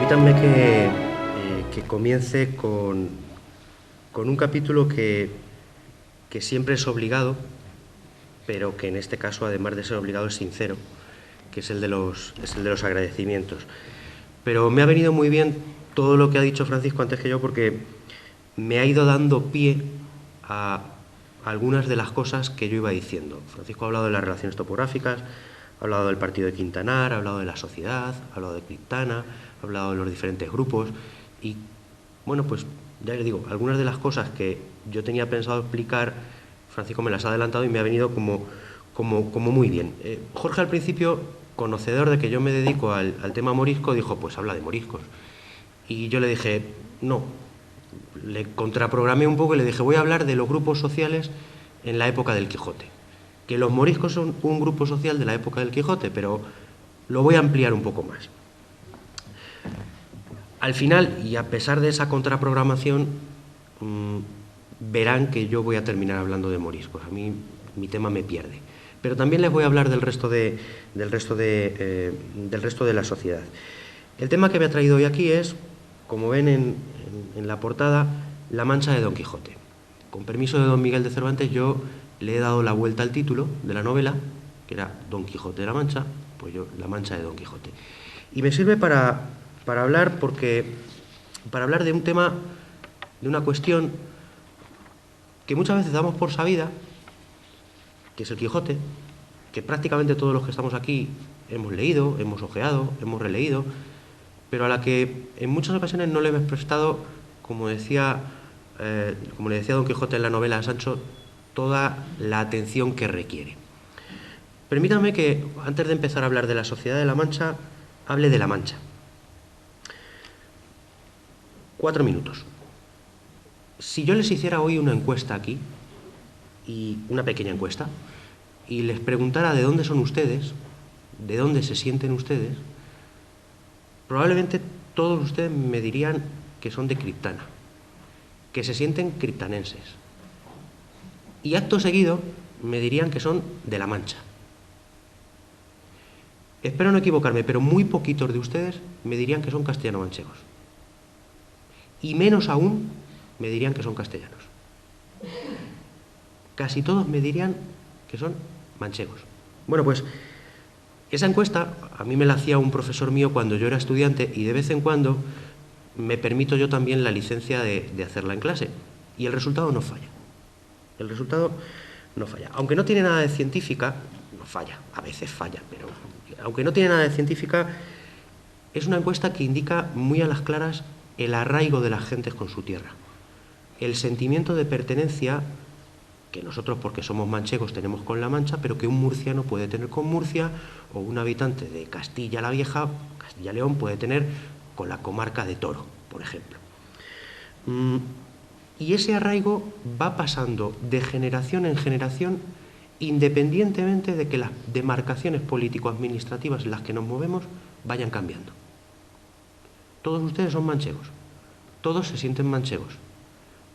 Permítanme que comience con un capítulo que siempre es obligado, pero que en este caso, además de ser obligado, es sincero, que es el de los agradecimientos. Pero me ha venido muy bien todo lo que ha dicho Francisco antes que yo, porque me ha ido dando pie a algunas de las cosas que yo iba diciendo. Francisco ha hablado de las relaciones topográficas, ha hablado del partido de Quintanar, ha hablado de la sociedad, ha hablado de Criptana, ha hablado de los diferentes grupos y, bueno, pues ya les digo, algunas de las cosas que yo tenía pensado explicar, Francisco me las ha adelantado y me ha venido como muy bien. Jorge al principio, conocedor de que yo me dedico al tema morisco, dijo, pues habla de moriscos. Y yo le dije, no, le contraprogramé un poco y le dije, voy a hablar de los grupos sociales en la época del Quijote. Que los moriscos son un grupo social de la época del Quijote, pero lo voy a ampliar un poco más. Al final, y a pesar de esa contraprogramación, verán que yo voy a terminar hablando de moriscos. A mí mi tema me pierde. Pero también les voy a hablar del resto de la sociedad. El tema que me ha traído hoy aquí es, como ven en la portada, La Mancha de Don Quijote. Con permiso de don Miguel de Cervantes, yo le he dado la vuelta al título de la novela, que era Don Quijote de la Mancha, pues yo, La Mancha de Don Quijote. Y me sirve para hablar de un tema, de una cuestión que muchas veces damos por sabida, que es el Quijote, que prácticamente todos los que estamos aquí hemos leído, hemos ojeado, hemos releído, pero a la que en muchas ocasiones no le hemos prestado, como le decía Don Quijote en la novela a Sancho, toda la atención que requiere. Permítanme que, antes de empezar a hablar de la Sociedad de la Mancha, hable de la Mancha. 4 minutos. Si yo les hiciera hoy una encuesta aquí, y una pequeña encuesta, y les preguntara de dónde son ustedes, de dónde se sienten ustedes, probablemente todos ustedes me dirían que son de Criptana, que se sienten criptanenses. Y acto seguido me dirían que son de La Mancha. Espero no equivocarme, pero muy poquitos de ustedes me dirían que son castellano-manchegos. Y menos aún me dirían que son castellanos. Casi todos me dirían que son manchegos. Bueno, pues esa encuesta a mí me la hacía un profesor mío cuando yo era estudiante y de vez en cuando me permito yo también la licencia de hacerla en clase. Y el resultado no falla. El resultado no falla. Aunque no tiene nada de científica, no falla, a veces falla, pero aunque no tiene nada de científica, es una encuesta que indica muy a las claras el arraigo de las gentes con su tierra, el sentimiento de pertenencia que nosotros, porque somos manchegos, tenemos con La Mancha, pero que un murciano puede tener con Murcia, o un habitante de Castilla la Vieja, Castilla León, puede tener con la comarca de Toro, por ejemplo. Y ese arraigo va pasando de generación en generación, independientemente de que las demarcaciones político-administrativas en las que nos movemos vayan cambiando. Todos ustedes son manchegos, todos se sienten manchegos,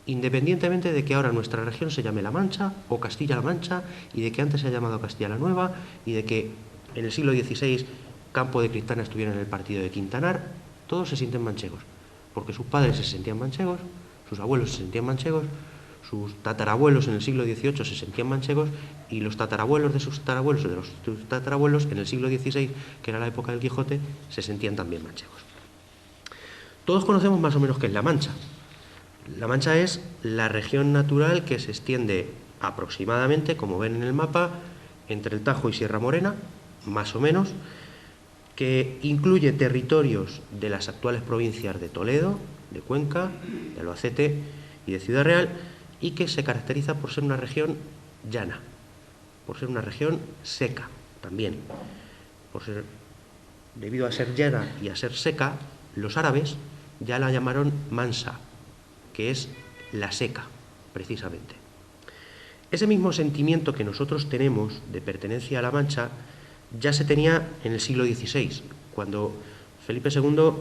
independientemente de que ahora nuestra región se llame La Mancha o Castilla-La Mancha, y de que antes se ha llamado Castilla la Nueva, y de que en el siglo XVI Campo de Criptana estuviera en el partido de Quintanar. Todos se sienten manchegos, porque sus padres se sentían manchegos, sus abuelos se sentían manchegos, sus tatarabuelos en el siglo XVIII se sentían manchegos, y los tatarabuelos de sus tatarabuelos de sus tatarabuelos en el siglo XVI, que era la época del Quijote, se sentían también manchegos. Todos conocemos más o menos qué es La Mancha. La Mancha es la región natural que se extiende aproximadamente, como ven en el mapa, entre el Tajo y Sierra Morena, más o menos, que incluye territorios de las actuales provincias de Toledo, de Cuenca, de Albacete y de Ciudad Real, y que se caracteriza por ser una región llana, por ser una región seca también. Debido a ser llana y a ser seca, los árabes ya la llamaron Mansa, que es la seca, precisamente. Ese mismo sentimiento que nosotros tenemos de pertenencia a La Mancha ya se tenía en el siglo XVI, cuando Felipe II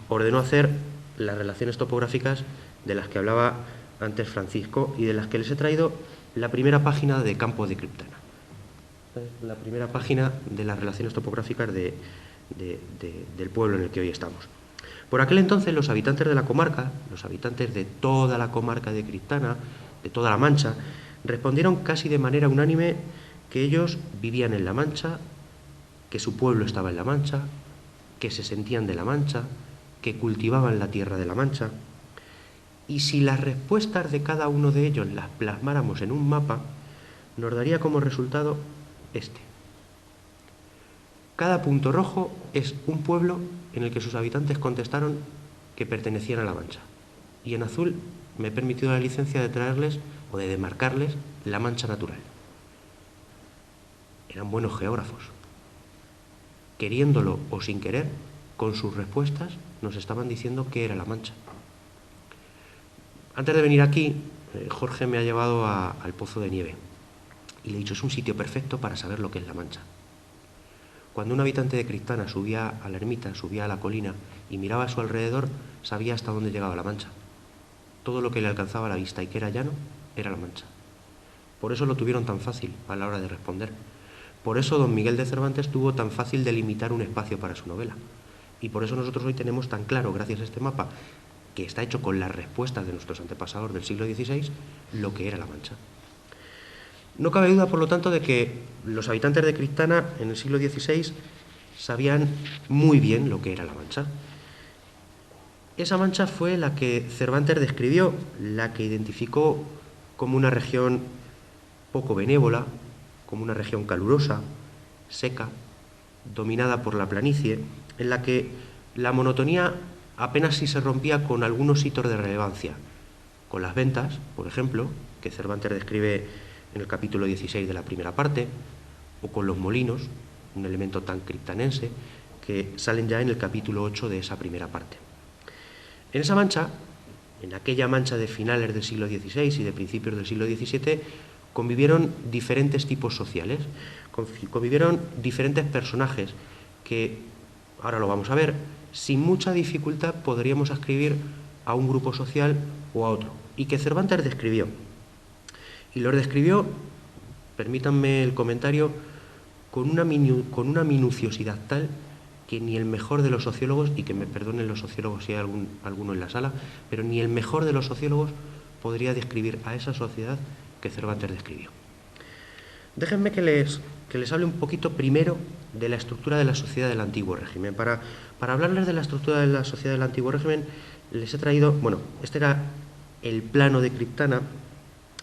ordenó hacer las relaciones topográficas de las que hablaba antes Francisco y de las que les he traído la primera página de Campo de Criptana. La primera página de las relaciones topográficas del pueblo en el que hoy estamos. Por aquel entonces los habitantes de la comarca, los habitantes de toda la comarca de Criptana, de toda La Mancha, respondieron casi de manera unánime que ellos vivían en La Mancha, que su pueblo estaba en La Mancha, que se sentían de La Mancha, que cultivaban la tierra de La Mancha. Y si las respuestas de cada uno de ellos las plasmáramos en un mapa, nos daría como resultado este. Cada punto rojo es un pueblo en el que sus habitantes contestaron que pertenecían a La Mancha. Y en azul me he permitido la licencia de traerles o de demarcarles La Mancha natural. Eran buenos geógrafos. Queriéndolo o sin querer, con sus respuestas nos estaban diciendo qué era La Mancha. Antes de venir aquí, Jorge me ha llevado al Pozo de Nieve y le he dicho, es un sitio perfecto para saber lo que es La Mancha. Cuando un habitante de Criptana subía a la ermita, subía a la colina y miraba a su alrededor, sabía hasta dónde llegaba La Mancha. Todo lo que le alcanzaba a la vista y que era llano, era La Mancha. Por eso lo tuvieron tan fácil a la hora de responder. Por eso don Miguel de Cervantes tuvo tan fácil delimitar un espacio para su novela. Y por eso nosotros hoy tenemos tan claro, gracias a este mapa, que está hecho con las respuestas de nuestros antepasados del siglo XVI, lo que era La Mancha. No cabe duda, por lo tanto, de que los habitantes de Criptana en el siglo XVI sabían muy bien lo que era La Mancha. Esa Mancha fue la que Cervantes describió, la que identificó como una región poco benévola, como una región calurosa, seca, dominada por la planicie, en la que la monotonía apenas si se rompía con algunos hitos de relevancia, con las ventas, por ejemplo, que Cervantes describe en el capítulo 16 de la primera parte, o con los molinos, un elemento tan criptanense, que salen ya en el capítulo 8 de esa primera parte. En esa Mancha, en aquella Mancha de finales del siglo XVI y de principios del siglo XVII, convivieron diferentes tipos sociales, convivieron diferentes personajes que, ahora lo vamos a ver, sin mucha dificultad podríamos ascribir a un grupo social o a otro, y que Cervantes describió. Y los describió, permítanme el comentario, con una minuciosidad tal que ni el mejor de los sociólogos, y que me perdonen los sociólogos si hay alguno en la sala, pero ni el mejor de los sociólogos podría describir a esa sociedad que Cervantes describió. Déjenme que les hable un poquito primero de la estructura de la sociedad del Antiguo Régimen. Para hablarles de la estructura de la sociedad del Antiguo Régimen, les he traído, bueno, este era el plano de Criptana,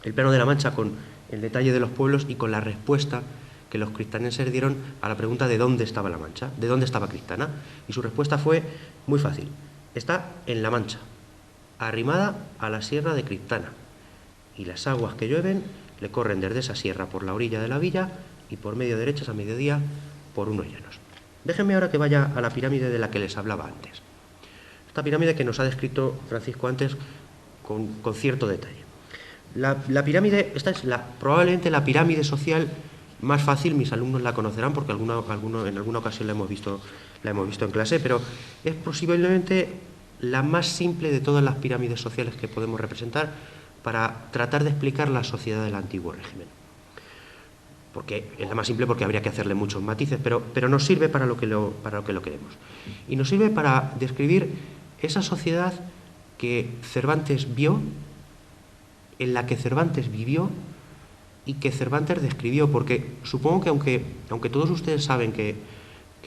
el plano de La Mancha con el detalle de los pueblos y con la respuesta que los criptanenses dieron a la pregunta de dónde estaba La Mancha, de dónde estaba Criptana. Y su respuesta fue muy fácil. Está en La Mancha, arrimada a la sierra de Criptana. Y las aguas que llueven le corren desde esa sierra por la orilla de la villa y por medio derechas a mediodía por unos llanos. Déjenme ahora que vaya a la pirámide de la que les hablaba antes. Esta pirámide que nos ha descrito Francisco antes con cierto detalle. La pirámide, esta es probablemente la pirámide social más fácil, mis alumnos la conocerán porque en alguna ocasión la hemos visto en clase, pero es posiblemente la más simple de todas las pirámides sociales que podemos representar para tratar de explicar la sociedad del Antiguo Régimen. Porque es la más simple porque habría que hacerle muchos matices, pero nos sirve para lo que lo queremos. Y nos sirve para describir esa sociedad que Cervantes vio, en la que Cervantes vivió y que Cervantes describió, porque supongo que aunque todos ustedes saben que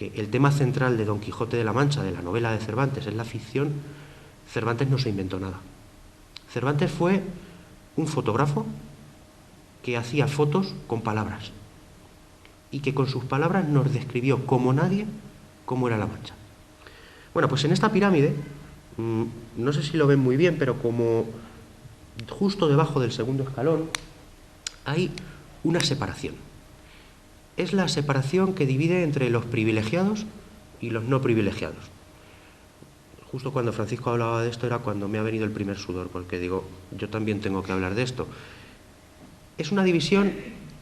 el tema central de Don Quijote de la Mancha, de la novela de Cervantes, es la ficción, Cervantes no se inventó nada. Cervantes fue un fotógrafo que hacía fotos con palabras y que con sus palabras nos describió como nadie cómo era La Mancha. Bueno, pues en esta pirámide, no sé si lo ven muy bien, pero como justo debajo del segundo escalón hay una separación. Es la separación que divide entre los privilegiados y los no privilegiados. Justo cuando Francisco hablaba de esto era cuando me ha venido el primer sudor, porque digo, yo también tengo que hablar de esto. Es una división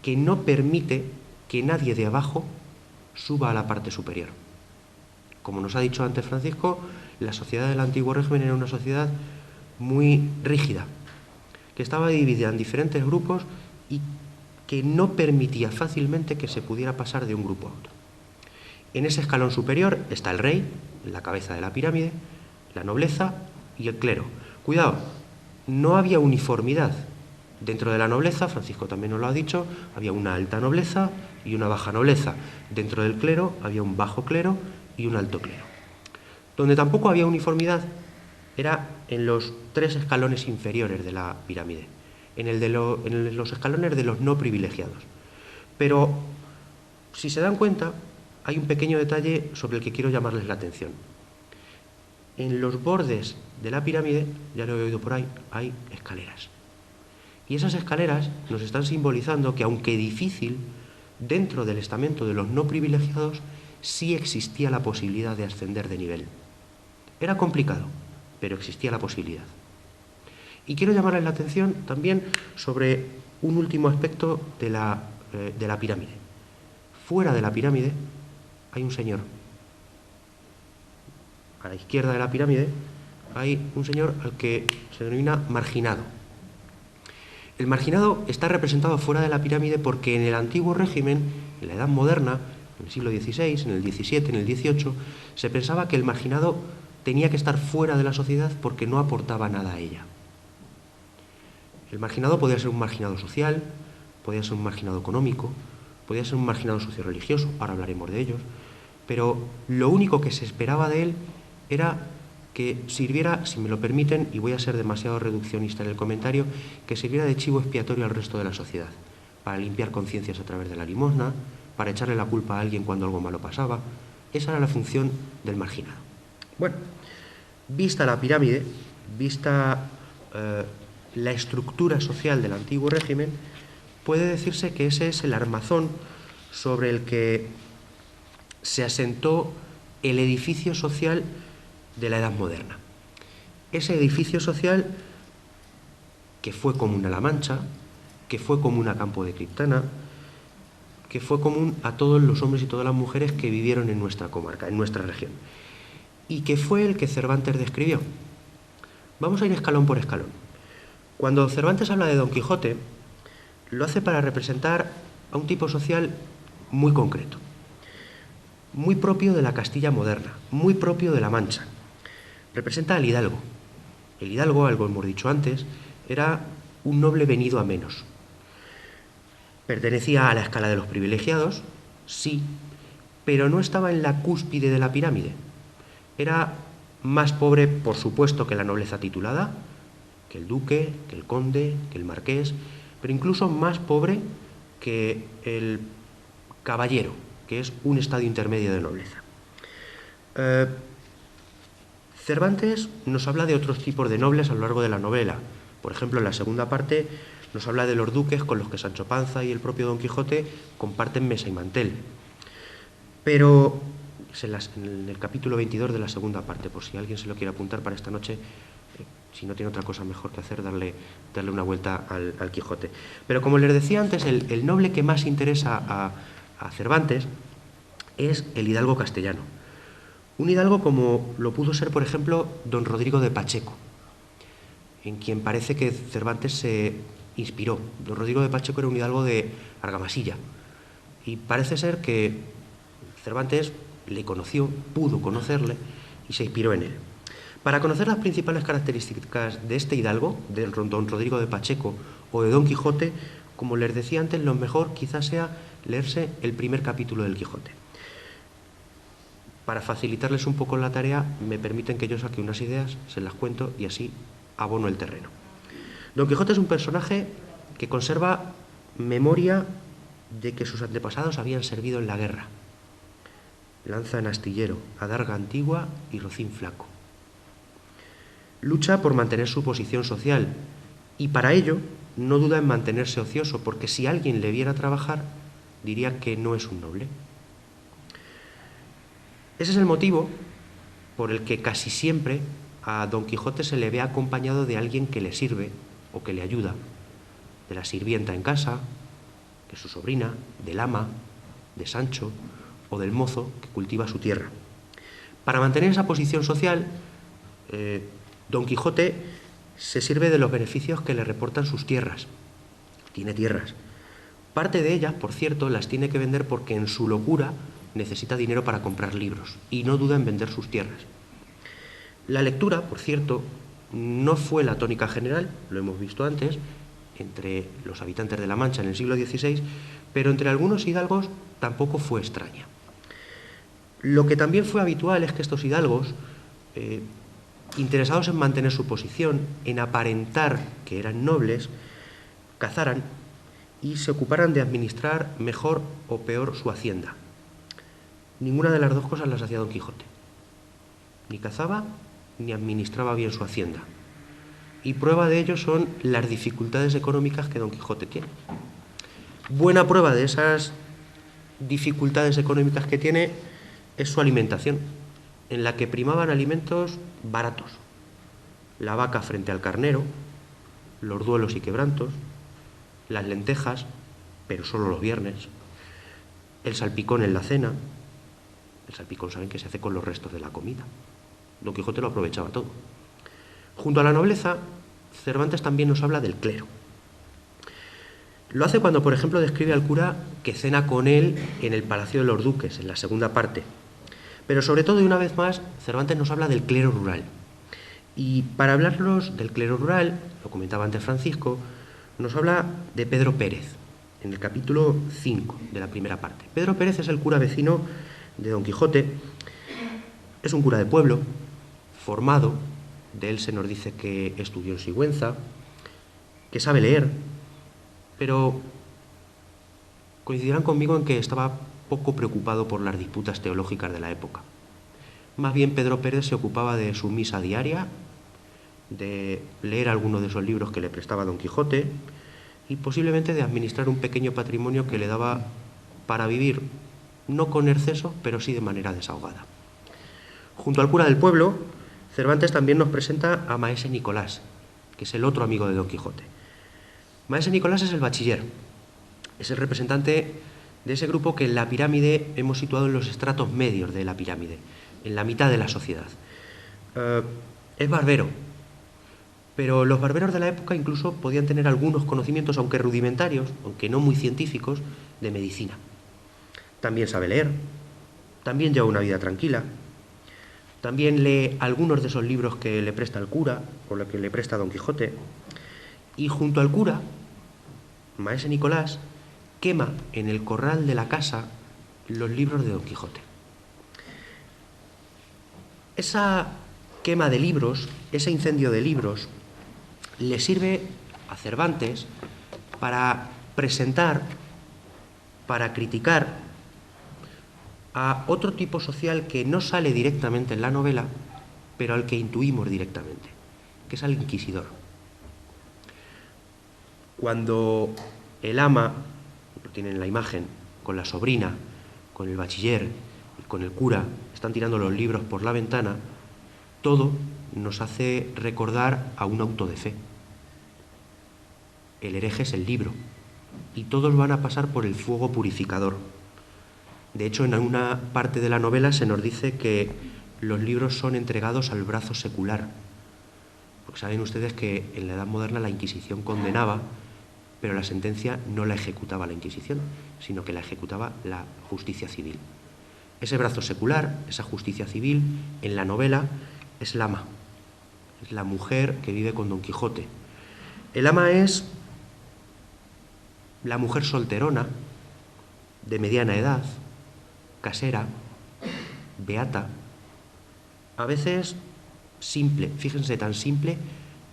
que no permite que nadie de abajo suba a la parte superior. Como nos ha dicho antes Francisco, la sociedad del Antiguo Régimen era una sociedad muy rígida, que estaba dividida en diferentes grupos y que no permitía fácilmente que se pudiera pasar de un grupo a otro. En ese escalón superior está el rey, la cabeza de la pirámide, la nobleza y el clero. Cuidado, no había uniformidad. Dentro de la nobleza, Francisco también nos lo ha dicho, había una alta nobleza y una baja nobleza. Dentro del clero había un bajo clero y un alto clero. Donde tampoco había uniformidad era en los 3 escalones inferiores de la pirámide, en los escalones de los no privilegiados. Pero, si se dan cuenta, hay un pequeño detalle sobre el que quiero llamarles la atención. En los bordes de la pirámide, ya lo he oído por ahí, hay escaleras. Y esas escaleras nos están simbolizando que, aunque difícil, dentro del estamento de los no privilegiados sí existía la posibilidad de ascender de nivel. Era complicado, pero existía la posibilidad. Y quiero llamarles la atención también sobre un último aspecto de la pirámide. Fuera de la pirámide hay un señor. A la izquierda de la pirámide hay un señor al que se denomina marginado. El marginado está representado fuera de la pirámide porque en el antiguo régimen, en la Edad Moderna, en el siglo XVI, en el XVII, en el XVIII, se pensaba que el marginado tenía que estar fuera de la sociedad porque no aportaba nada a ella. El marginado podía ser un marginado social, podía ser un marginado económico, podía ser un marginado socio-religioso, ahora hablaremos de ellos, pero lo único que se esperaba de él era que sirviera, si me lo permiten, y voy a ser demasiado reduccionista en el comentario, que sirviera de chivo expiatorio al resto de la sociedad, para limpiar conciencias a través de la limosna, para echarle la culpa a alguien cuando algo malo pasaba. Esa era la función del marginado. Bueno, vista la pirámide, vista la estructura social del antiguo régimen, puede decirse que ese es el armazón sobre el que se asentó el edificio social de la Edad Moderna. Ese edificio social que fue común a La Mancha, que fue común a Campo de Criptana, que fue común a todos los hombres y todas las mujeres que vivieron en nuestra comarca, en nuestra región, y que fue el que Cervantes describió. Vamos a ir escalón por escalón. Cuando Cervantes habla de Don Quijote, lo hace para representar a un tipo social muy concreto, muy propio de la Castilla moderna, muy propio de La Mancha. Representa al hidalgo. El hidalgo, algo hemos dicho antes, era un noble venido a menos. Pertenecía a la escala de los privilegiados, sí, pero no estaba en la cúspide de la pirámide. Era más pobre, por supuesto, que la nobleza titulada, que el duque, que el conde, que el marqués, pero incluso más pobre que el caballero, que es un estadio intermedio de nobleza. Cervantes nos habla de otros tipos de nobles a lo largo de la novela. Por ejemplo, en la segunda parte nos habla de los duques con los que Sancho Panza y el propio Don Quijote comparten mesa y mantel. Pero en el capítulo 22 de la segunda parte, por si alguien se lo quiere apuntar para esta noche, si no tiene otra cosa mejor que hacer, darle una vuelta al Quijote. Pero como les decía antes, el noble que más interesa a Cervantes es el hidalgo castellano. Un hidalgo como lo pudo ser, por ejemplo, don Rodrigo de Pacheco, en quien parece que Cervantes se inspiró. Don Rodrigo de Pacheco era un hidalgo de Argamasilla, y parece ser que Cervantes le conoció, pudo conocerle, y se inspiró en él. Para conocer las principales características de este hidalgo, de don Rodrigo de Pacheco o de Don Quijote, como les decía antes, lo mejor quizás sea leerse el primer capítulo del Quijote. Para facilitarles un poco la tarea, me permiten que yo saque unas ideas, se las cuento y así abono el terreno. Don Quijote es un personaje que conserva memoria de que sus antepasados habían servido en la guerra. Lanza en astillero, adarga antigua y rocín flaco. Lucha por mantener su posición social y para ello no duda en mantenerse ocioso, porque si alguien le viera trabajar, diría que no es un noble. Ese es el motivo por el que casi siempre a Don Quijote se le ve acompañado de alguien que le sirve o que le ayuda, de la sirvienta en casa, de su sobrina, del ama, de Sancho o del mozo que cultiva su tierra. Para mantener esa posición social, Don Quijote se sirve de los beneficios que le reportan sus tierras. Tiene tierras. Parte de ellas, por cierto, las tiene que vender porque en su locura necesita dinero para comprar libros y no duda en vender sus tierras. La lectura, por cierto, no fue la tónica general, lo hemos visto antes, entre los habitantes de La Mancha en el siglo XVI, pero entre algunos hidalgos tampoco fue extraña. Lo que también fue habitual es que estos hidalgos, interesados en mantener su posición, en aparentar que eran nobles, cazaran y se ocuparan de administrar mejor o peor su hacienda. Ninguna de las dos cosas las hacía Don Quijote. Ni cazaba ni administraba bien su hacienda. Y prueba de ello son las dificultades económicas que Don Quijote tiene. Buena prueba de esas dificultades económicas que tiene es su alimentación, en la que primaban alimentos baratos. La vaca frente al carnero, los duelos y quebrantos, las lentejas, pero solo los viernes, el salpicón en la cena. El salpicón saben que se hace con los restos de la comida. Don Quijote lo aprovechaba todo. Junto a la nobleza, Cervantes también nos habla del clero. Lo hace cuando, por ejemplo, describe al cura que cena con él en el Palacio de los Duques, en la segunda parte. Pero sobre todo, y una vez más, Cervantes nos habla del clero rural. Y para hablarnos del clero rural, lo comentaba antes Francisco, nos habla de Pedro Pérez, en el capítulo 5 de la primera parte. Pedro Pérez es el cura vecino de Don Quijote, es un cura de pueblo, formado, de él se nos dice que estudió en Sigüenza, que sabe leer, pero coincidirán conmigo en que estaba poco preocupado por las disputas teológicas de la época. Más bien Pedro Pérez se ocupaba de su misa diaria, de leer algunos de esos libros que le prestaba Don Quijote y posiblemente de administrar un pequeño patrimonio que le daba para vivir, no con exceso, pero sí de manera desahogada. Junto al cura del pueblo, Cervantes también nos presenta a Maese Nicolás, que es el otro amigo de Don Quijote. Maese Nicolás es el bachiller, es el representante de ese grupo que en la pirámide hemos situado en los estratos medios de la pirámide, en la mitad de la sociedad. Es barbero, pero los barberos de la época incluso podían tener algunos conocimientos, aunque rudimentarios, aunque no muy científicos, de medicina. También sabe leer, también lleva una vida tranquila, también lee algunos de esos libros que le presta el cura, o lo que le presta Don Quijote, y junto al cura, Maese Nicolás quema en el corral de la casa los libros de Don Quijote. Esa quema de libros, ese incendio de libros, le sirve a Cervantes para presentar, para criticar a otro tipo social que no sale directamente en la novela, pero al que intuimos directamente, que es al inquisidor. Cuando el ama, lo tienen en la imagen, con la sobrina, con el bachiller y con el cura, están tirando los libros por la ventana, todo nos hace recordar a un auto de fe. El hereje es el libro, y todos van a pasar por el fuego purificador. De hecho, en una parte de la novela se nos dice que los libros son entregados al brazo secular, porque saben ustedes que en la Edad Moderna la Inquisición condenaba, pero la sentencia no la ejecutaba la Inquisición, sino que la ejecutaba la justicia civil. Ese brazo secular, esa justicia civil, en la novela es el ama, es la mujer que vive con Don Quijote. El ama es la mujer solterona, de mediana edad, casera, beata, a veces simple, fíjense, tan simple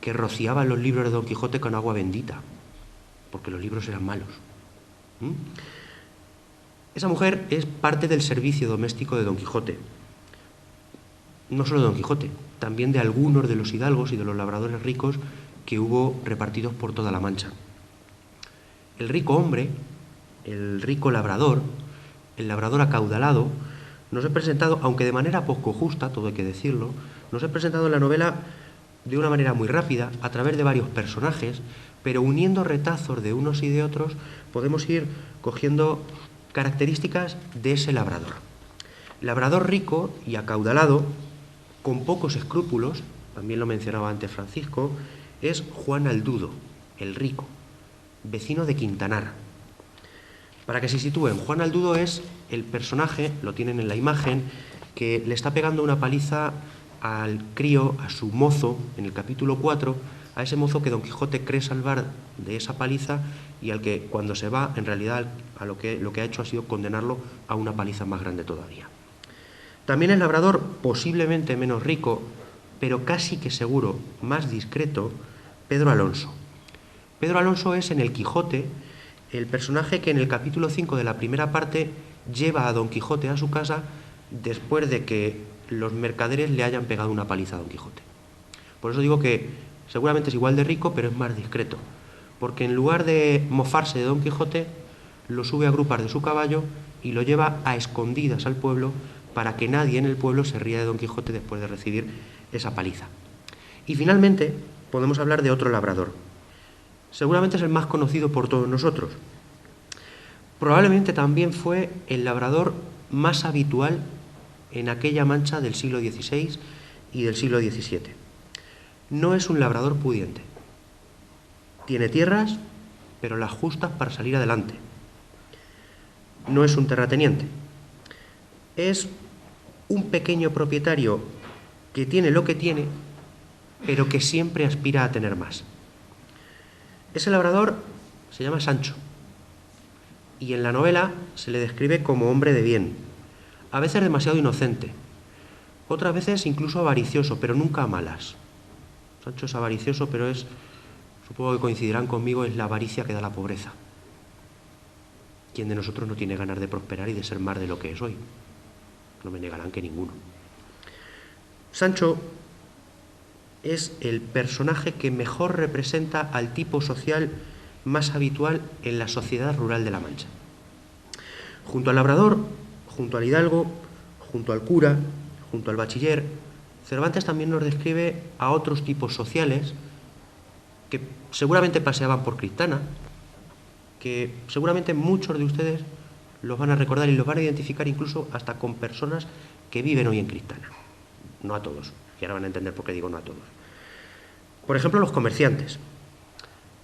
que rociaba los libros de Don Quijote con agua bendita, porque los libros eran malos. Esa mujer es parte del servicio doméstico de Don Quijote. No solo de Don Quijote, también de algunos de los hidalgos y de los labradores ricos que hubo repartidos por toda la Mancha. El rico hombre, el rico labrador, el labrador acaudalado, nos he presentado, aunque de manera poco justa, todo hay que decirlo, nos he presentado en la novela de una manera muy rápida, a través de varios personajes, pero uniendo retazos de unos y de otros, podemos ir cogiendo características de ese labrador. Labrador rico y acaudalado, con pocos escrúpulos, también lo mencionaba antes Francisco, es Juan Aldudo, el rico, vecino de Quintanar. Para que se sitúen, Juan Aldudo es el personaje, lo tienen en la imagen, que le está pegando una paliza al crío, a su mozo, en el capítulo 4, a ese mozo que Don Quijote cree salvar de esa paliza y al que cuando se va, en realidad lo que ha hecho ha sido condenarlo a una paliza más grande todavía. También el labrador, posiblemente menos rico, pero casi que seguro más discreto, Pedro Alonso. Pedro Alonso es en el Quijote el personaje que en el capítulo 5 de la primera parte lleva a Don Quijote a su casa después de que los mercaderes le hayan pegado una paliza a Don Quijote. Por eso digo que seguramente es igual de rico, pero es más discreto, porque en lugar de mofarse de Don Quijote, lo sube a grupar de su caballo y lo lleva a escondidas al pueblo para que nadie en el pueblo se ría de Don Quijote después de recibir esa paliza. Y finalmente podemos hablar de otro labrador. Seguramente es el más conocido por todos nosotros. Probablemente también fue el labrador más habitual en aquella Mancha del siglo XVI y del siglo XVII. No es un labrador pudiente. Tiene tierras, pero las justas para salir adelante. No es un terrateniente. Es un pequeño propietario que tiene lo que tiene, pero que siempre aspira a tener más. Ese labrador se llama Sancho y en la novela se le describe como hombre de bien, a veces demasiado inocente, otras veces incluso avaricioso, pero nunca a malas. Sancho es avaricioso, pero supongo que coincidirán conmigo, es la avaricia que da la pobreza. ¿Quién de nosotros no tiene ganas de prosperar y de ser más de lo que es hoy? No me negarán que ninguno. Sancho es el personaje que mejor representa al tipo social más habitual en la sociedad rural de La Mancha. Junto al labrador, junto al hidalgo, junto al cura, junto al bachiller, Cervantes también nos describe a otros tipos sociales que seguramente paseaban por Criptana, que seguramente muchos de ustedes los van a recordar y los van a identificar incluso hasta con personas que viven hoy en Criptana. No a todos, y ahora van a entender por qué digo no a todos. Por ejemplo, los comerciantes.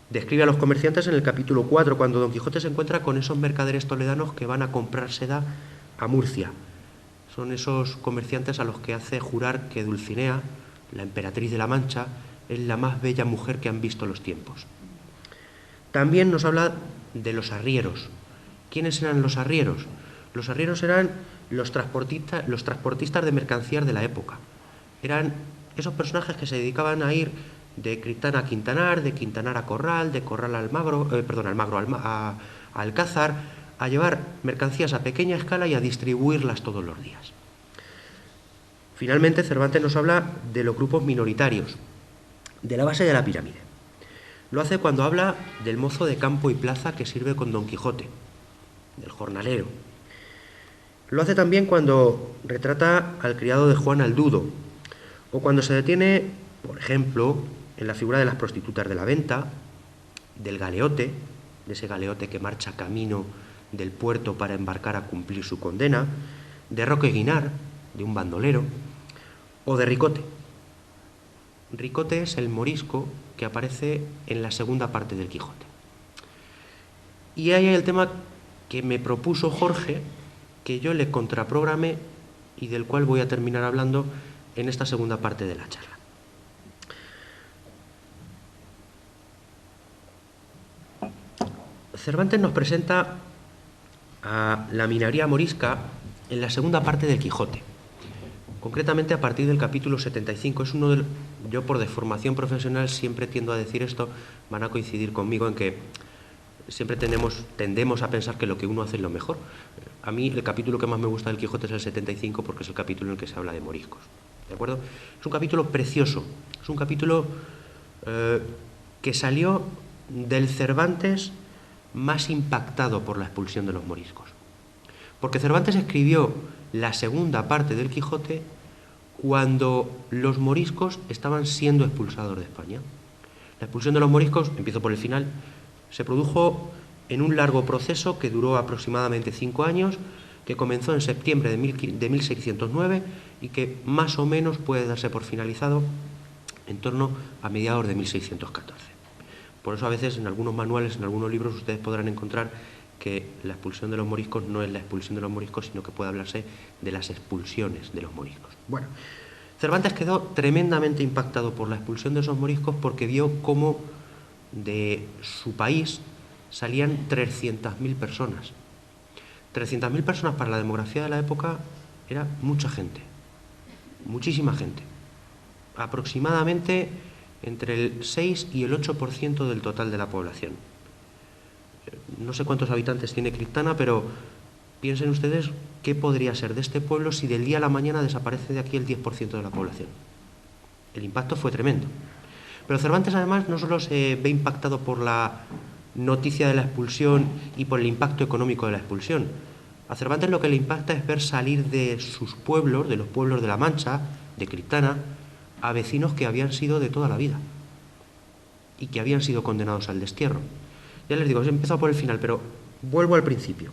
Describe a los comerciantes en el capítulo 4, cuando Don Quijote se encuentra con esos mercaderes toledanos que van a comprar seda a Murcia. Son esos comerciantes a los que hace jurar que Dulcinea, la emperatriz de la Mancha, es la más bella mujer que han visto los tiempos. También nos habla de los arrieros. ¿Quiénes eran los arrieros? Los arrieros eran los transportistas de mercancías de la época. Eran esos personajes que se dedicaban a ir de Criptana a Quintanar, de Quintanar a Corral, de Corral a Alcázar, a llevar mercancías a pequeña escala y a distribuirlas todos los días. Finalmente, Cervantes nos habla de los grupos minoritarios, de la base de la pirámide. Lo hace cuando habla del mozo de campo y plaza que sirve con Don Quijote, del jornalero. Lo hace también cuando retrata al criado de Juan Aldudo, o cuando se detiene, por ejemplo, en la figura de las prostitutas de la venta, del galeote, de ese galeote que marcha camino del puerto para embarcar a cumplir su condena, de Roque Guinart, de un bandolero, o de Ricote. Ricote es el morisco que aparece en la segunda parte del Quijote. Y ahí hay el tema que me propuso Jorge, que yo le contraprogramé y del cual voy a terminar hablando en esta segunda parte de la charla. Cervantes nos presenta a la minoría morisca en la segunda parte del Quijote, concretamente a partir del capítulo 75. Es uno yo por deformación profesional siempre tiendo a decir esto, van a coincidir conmigo en que siempre tendemos a pensar que lo que uno hace es lo mejor. A mí el capítulo que más me gusta del Quijote es el 75 porque es el capítulo en el que se habla de moriscos. ¿De acuerdo? Es un capítulo precioso, es un capítulo que salió del Cervantes más impactado por la expulsión de los moriscos. Porque Cervantes escribió la segunda parte del Quijote cuando los moriscos estaban siendo expulsados de España. La expulsión de los moriscos, empiezo por el final, se produjo en un largo proceso que duró aproximadamente 5 años, que comenzó en septiembre de 1609 y que más o menos puede darse por finalizado en torno a mediados de 1614. Por eso a veces en algunos manuales, en algunos libros, ustedes podrán encontrar que la expulsión de los moriscos no es la expulsión de los moriscos, sino que puede hablarse de las expulsiones de los moriscos. Bueno, Cervantes quedó tremendamente impactado por la expulsión de esos moriscos porque vio cómo de su país salían 300.000 personas. 300.000 personas para la demografía de la época era mucha gente, muchísima gente. Aproximadamente entre el 6 y el 8% del total de la población. No sé cuántos habitantes tiene Criptana, pero piensen ustedes qué podría ser de este pueblo si del día a la mañana desaparece de aquí el 10% de la población. El impacto fue tremendo. Pero Cervantes además no solo se ve impactado por la noticia de la expulsión y por el impacto económico de la expulsión. A Cervantes lo que le impacta es ver salir de sus pueblos, de los pueblos de La Mancha, de Criptana, a vecinos que habían sido de toda la vida y que habían sido condenados al destierro. Ya les digo, he empezado por el final, pero vuelvo al principio.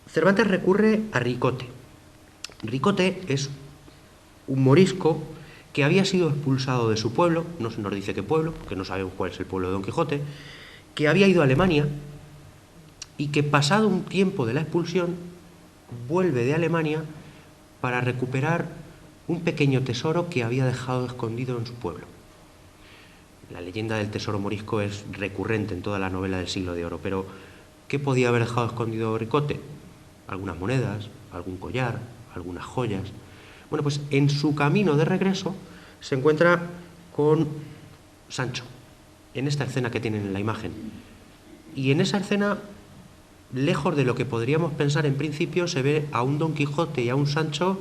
Cervantes recurre a Ricote. Ricote es un morisco que había sido expulsado de su pueblo, no se nos dice qué pueblo, porque no sabemos cuál es el pueblo de Don Quijote, que había ido a Alemania y que pasado un tiempo de la expulsión vuelve de Alemania para recuperar un pequeño tesoro que había dejado escondido en su pueblo. La leyenda del tesoro morisco es recurrente en toda la novela del Siglo de Oro, pero ¿qué podía haber dejado escondido Ricote? Algunas monedas, algún collar, algunas joyas. Bueno, pues en su camino de regreso se encuentra con Sancho, en esta escena que tienen en la imagen. Y en esa escena, lejos de lo que podríamos pensar en principio, se ve a un Don Quijote y a un Sancho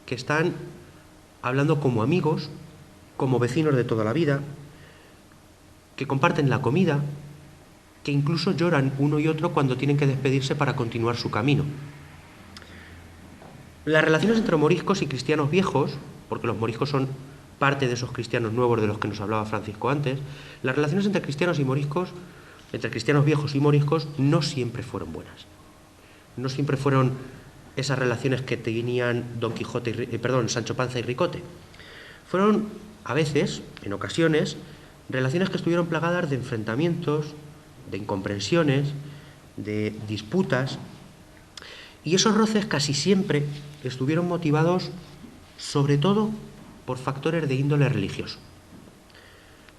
que están hablando como amigos, como vecinos de toda la vida, que comparten la comida, que incluso lloran uno y otro cuando tienen que despedirse para continuar su camino. Las relaciones entre moriscos y cristianos viejos, porque los moriscos son parte de esos cristianos nuevos de los que nos hablaba Francisco antes, las relaciones entre cristianos y moriscos, entre cristianos viejos y moriscos, no siempre fueron buenas. No siempre fueron esas relaciones que tenían Sancho Panza y Ricote. Fueron, a veces, en ocasiones, relaciones que estuvieron plagadas de enfrentamientos, de incomprensiones, de disputas, y esos roces casi siempre estuvieron motivados sobre todo por factores de índole religioso.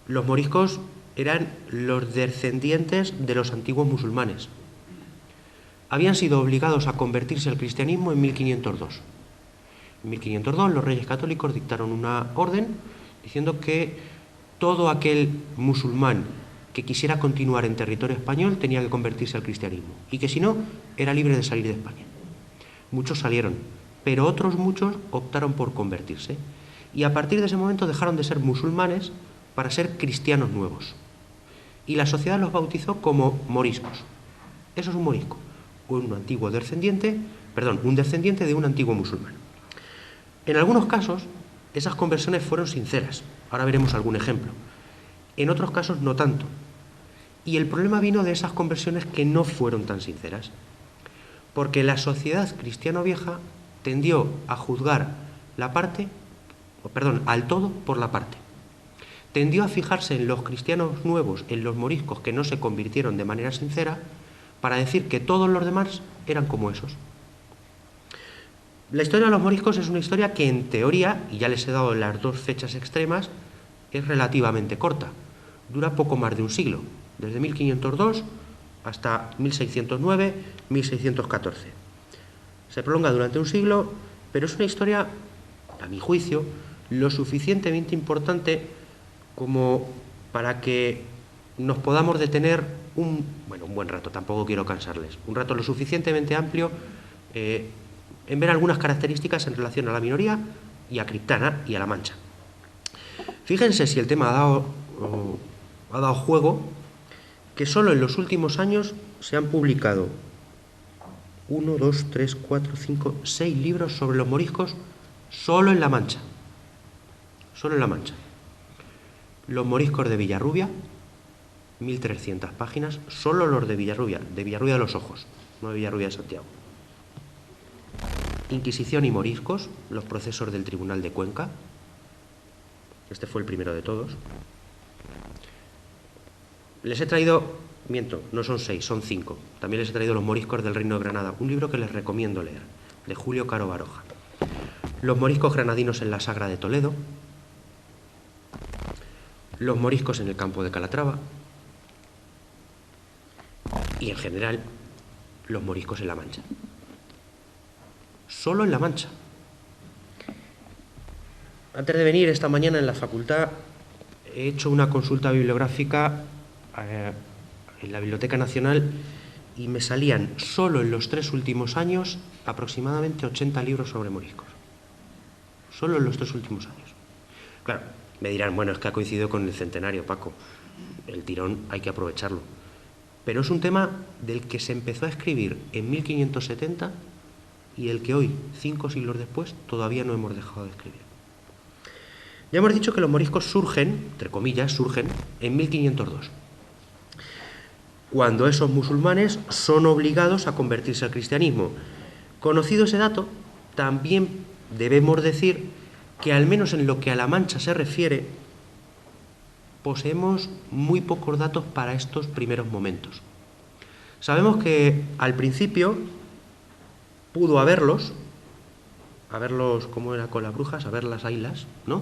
Los moriscos eran los descendientes de los antiguos musulmanes. Habían sido obligados a convertirse al cristianismo en 1502. En 1502 los reyes católicos dictaron una orden diciendo que todo aquel musulmán que quisiera continuar en territorio español tenía que convertirse al cristianismo y que si no, era libre de salir de España. Muchos salieron, pero otros muchos optaron por convertirse y a partir de ese momento dejaron de ser musulmanes para ser cristianos nuevos. Y la sociedad los bautizó como moriscos. Eso es un morisco, un descendiente de un antiguo musulmán. En algunos casos, esas conversiones fueron sinceras. Ahora veremos algún ejemplo. En otros casos, no tanto. Y el problema vino de esas conversiones que no fueron tan sinceras. Porque la sociedad cristiano vieja tendió a juzgar al todo por la parte. Tendió a fijarse en los cristianos nuevos, en los moriscos que no se convirtieron de manera sincera, para decir que todos los demás eran como esos. La historia de los moriscos es una historia que en teoría, y ya les he dado las dos fechas extremas, es relativamente corta. Dura poco más de un siglo, desde 1502 hasta 1609, 1614. Se prolonga durante un siglo, pero es una historia, a mi juicio, lo suficientemente importante como para que nos podamos detener un buen rato, tampoco quiero cansarles, un rato lo suficientemente amplio en ver algunas características en relación a la minoría y a Criptana y a La Mancha. Fíjense si el tema ha dado juego, que solo en los últimos años se han publicado 6 libros sobre los moriscos solo en La Mancha. Solo en La Mancha. Los moriscos de Villarrubia, 1.300 páginas, solo los de Villarrubia de los Ojos, no de Villarrubia de Santiago. Inquisición y moriscos, los procesos del Tribunal de Cuenca. Este fue el primero de todos. Les he traído, no son 6, son 5. También les he traído Los moriscos del Reino de Granada, un libro que les recomiendo leer, de Julio Caro Baroja. los moriscos granadinos en la Sagra de Toledo, los moriscos en el campo de Calatrava y, en general, los moriscos en La Mancha. Solo en La Mancha. Antes de venir esta mañana en la facultad he hecho una consulta bibliográfica en la Biblioteca Nacional y me salían solo en los 3 últimos años aproximadamente 80 libros sobre moriscos. Solo en los 3 últimos años. Claro, me dirán, bueno, es que ha coincidido con el centenario, Paco. El tirón hay que aprovecharlo. Pero es un tema del que se empezó a escribir en 1570 y el que hoy, 5 siglos después, todavía no hemos dejado de escribir. Ya hemos dicho que los moriscos surgen, entre comillas, surgen en 1502, cuando esos musulmanes son obligados a convertirse al cristianismo. Conocido ese dato, también debemos decir que, al menos en lo que a La Mancha se refiere, poseemos muy pocos datos para estos primeros momentos. Sabemos que al principio pudo haberlos, ¿cómo era con las brujas? A ver las ailas, ¿no?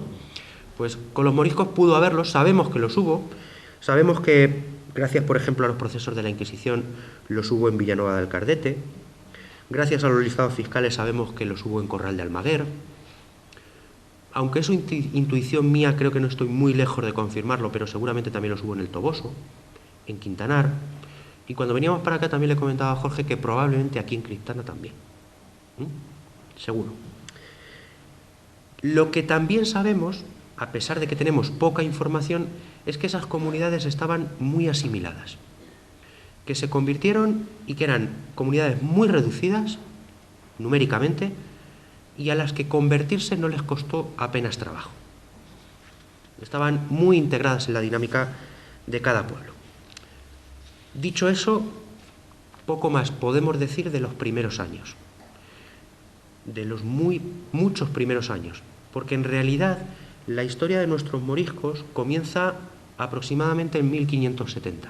Pues con los moriscos pudo haberlos, sabemos que los hubo, sabemos que, gracias por ejemplo a los procesos de la Inquisición, los hubo en Villanueva del Cardete, gracias a los listados fiscales sabemos que los hubo en Corral de Almaguer, aunque es intuición mía, creo que no estoy muy lejos de confirmarlo, pero seguramente también los hubo en el Toboso, en Quintanar, y cuando veníamos para acá también le comentaba a Jorge que probablemente aquí en Criptana también. Seguro. Lo que también sabemos, a pesar de que tenemos poca información, es que esas comunidades estaban muy asimiladas, que se convirtieron y que eran comunidades muy reducidas, numéricamente, y a las que convertirse no les costó apenas trabajo. Estaban muy integradas en la dinámica de cada pueblo. Dicho eso, poco más podemos decir de los primeros años, de los muchos primeros años, porque en realidad la historia de nuestros moriscos comienza aproximadamente en 1570.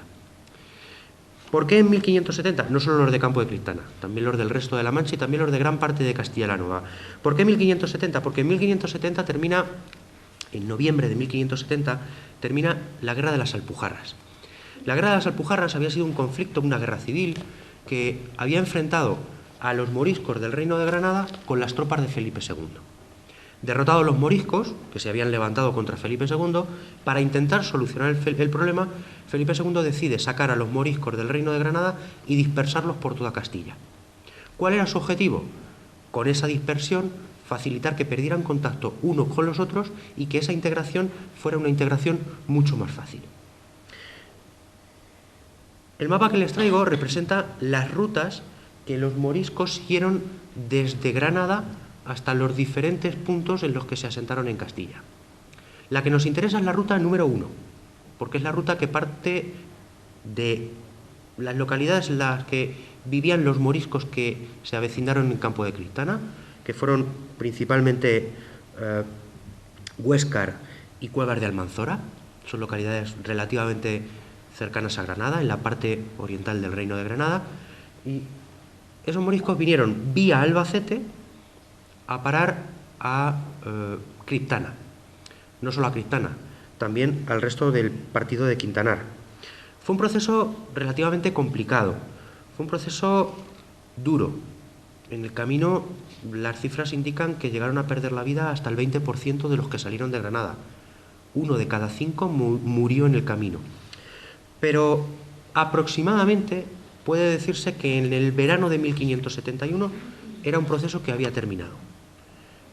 ¿Por qué en 1570? No solo los de Campo de Criptana, también los del resto de La Mancha y también los de gran parte de Castilla-La Nueva. ¿Por qué 1570? Porque en 1570 termina, en noviembre de 1570, termina la Guerra de las Alpujarras. La Guerra de las Alpujarras había sido un conflicto, una guerra civil, que había enfrentado a los moriscos del Reino de Granada con las tropas de Felipe II. Derrotados los moriscos, que se habían levantado contra Felipe II, para intentar solucionar el problema, Felipe II decide sacar a los moriscos del Reino de Granada y dispersarlos por toda Castilla. ¿Cuál era su objetivo? Con esa dispersión, facilitar que perdieran contacto unos con los otros y que esa integración fuera una integración mucho más fácil. El mapa que les traigo representa las rutas que los moriscos siguieron desde Granada hasta los diferentes puntos en los que se asentaron en Castilla. La que nos interesa es la ruta número 1, porque es la ruta que parte de las localidades en las que vivían los moriscos que se avecinaron en Campo de Criptana, que fueron principalmente Huéscar y Cuevas de Almanzora. Son localidades relativamente cercanas a Granada, en la parte oriental del Reino de Granada, y esos moriscos vinieron vía Albacete a parar a Criptana, no solo a Criptana, también al resto del partido de Quintanar. Fue un proceso relativamente complicado, fue un proceso duro. En el camino las cifras indican que llegaron a perder la vida hasta el 20% de los que salieron de Granada. 1 de cada 5 murió en el camino. Pero aproximadamente puede decirse que en el verano de 1571 era un proceso que había terminado.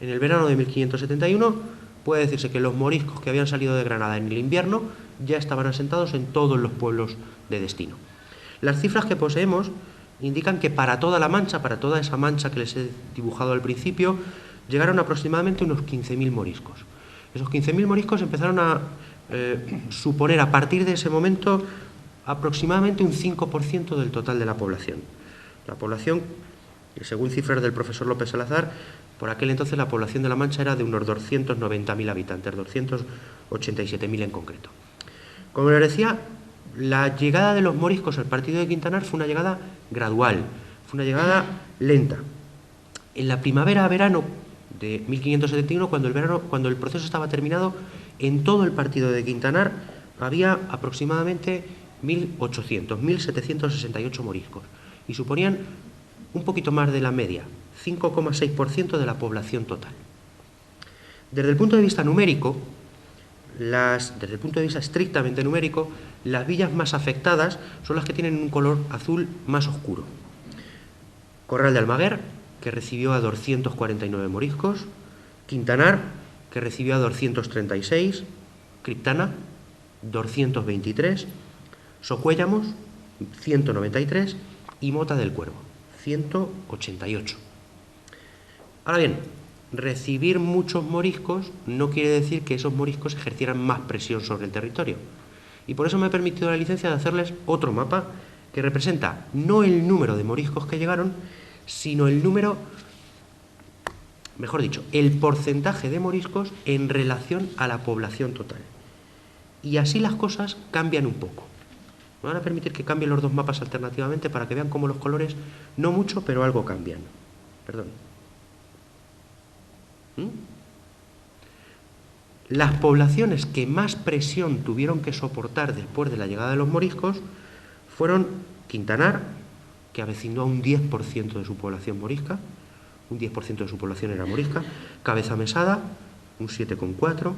En el verano de 1571 puede decirse que los moriscos que habían salido de Granada en el invierno ya estaban asentados en todos los pueblos de destino. Las cifras que poseemos indican que para toda La Mancha, para toda esa mancha que les he dibujado al principio, llegaron aproximadamente unos 15.000 moriscos. Esos 15.000 moriscos empezaron a suponer a partir de ese momento aproximadamente un 5% del total de la población. La población, según cifras del profesor López Salazar, por aquel entonces la población de La Mancha era de unos 290.000 habitantes, 287.000 en concreto. Como les decía, la llegada de los moriscos al partido de Quintanar fue una llegada gradual, fue una llegada lenta. En la primavera-verano de 1571, cuando el proceso estaba terminado, en todo el partido de Quintanar había aproximadamente 1.768 moriscos y suponían un poquito más de la media, 5,6% de la población total. Desde el punto de vista numérico, desde el punto de vista estrictamente numérico, las villas más afectadas son las que tienen un color azul más oscuro. Corral de Almaguer, que recibió a 249 moriscos, Quintanar, que recibió a 236, Criptana, 223, Socuéllamos, 193 y Mota del Cuervo, 188. Ahora bien, recibir muchos moriscos no quiere decir que esos moriscos ejercieran más presión sobre el territorio. Y por eso me he permitido la licencia de hacerles otro mapa que representa no el número de moriscos que llegaron, sino el número, mejor dicho, el porcentaje de moriscos en relación a la población total. Y así las cosas cambian un poco. Me van a permitir que cambien los dos mapas alternativamente para que vean cómo los colores, no mucho, pero algo cambian. Perdón. Las poblaciones que más presión tuvieron que soportar después de la llegada de los moriscos fueron Quintanar, que avecinó a un 10% de su población morisca, un 10% de su población era morisca, Cabeza Mesada, un 7,4%,